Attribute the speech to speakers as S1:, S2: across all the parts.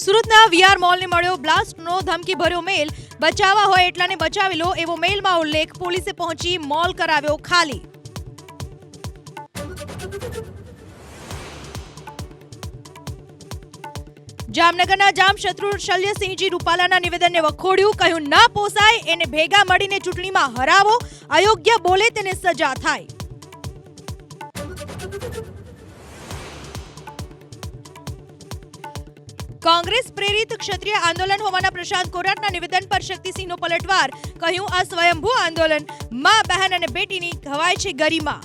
S1: સુરતના વીઆર મોલને મળ્યો બ્લાસ્ટનો ધમકીભર્યો મેલ. બચાવવા હોય એટલાને બચાવી લો એવો મેલમાં ઉલ્લેખ. પોલીસે પહોંચી મોલ કરાવ્યો ખાલી. જામનગરના જામશત્રુ શલ્યસિંહજી રૂપાલાના નિવેદનને વખોડ્યું. કહ્યું ન પોસાય એને ભેગા મળીને ચૂંટણીમાં હરાવો. અયોગ્ય બોલે તેને સજા થાય. કોંગ્રેસ પ્રેરિત ક્ષત્રિય આંદોલન હોવાના પ્રશાંત કોરાટના નિવેદન પર શક્તિસિંહનો પલટવાર. કહ્યું આ સ્વયંભૂ આંદોલન. માં, બહેન અને બેટીની ખવાય છે ગરિમા.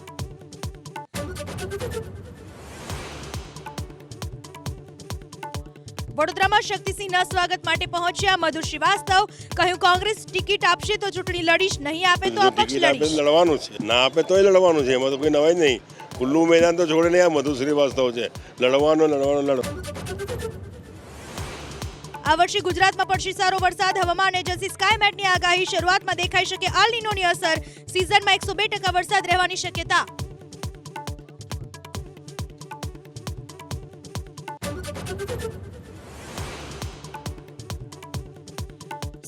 S1: વડોદરામાં શક્તિસિંહના સ્વાગત માટે પહોંચ્યા મધુ શ્રીવાસ્તવ. કહ્યું કોંગ્રેસ ટિકિટ આપશે તો ચૂંટણી લડીશ, નહીં આપે તો અપક્ષ લડીશ.
S2: લડવાનું છે, ના આપે તોય લડવાનું છે, એમાં તો કોઈ નવાઈ નહીં. ખુલ્લું મેદાન તો છોડે નહીં. આ મધુ શ્રીવાસ્તવ છે, લડવાનું.
S1: આ વર્ષે ગુજરાતમાં પડશે સારો વરસાદ. હવામાન એજન્સી સ્કાયમેટની આગાહી. શરૂઆતમાં દેખાઈ શકે આલ નીનોની અસર. સિઝનમાં 102% વરસાદ રહેવાની શક્યતા.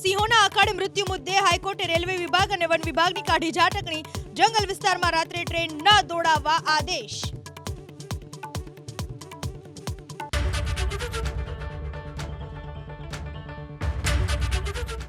S1: સિંહોના અખાડે મૃત્યુ મુદ્દે હાઈકોર્ટે રેલવે વિભાગ અને વન વિભાગની કાઢી ઝાટકણી. જંગલ વિસ્તારમાં રાત્રે ટ્રેન ન દોડાવવા આદેશ.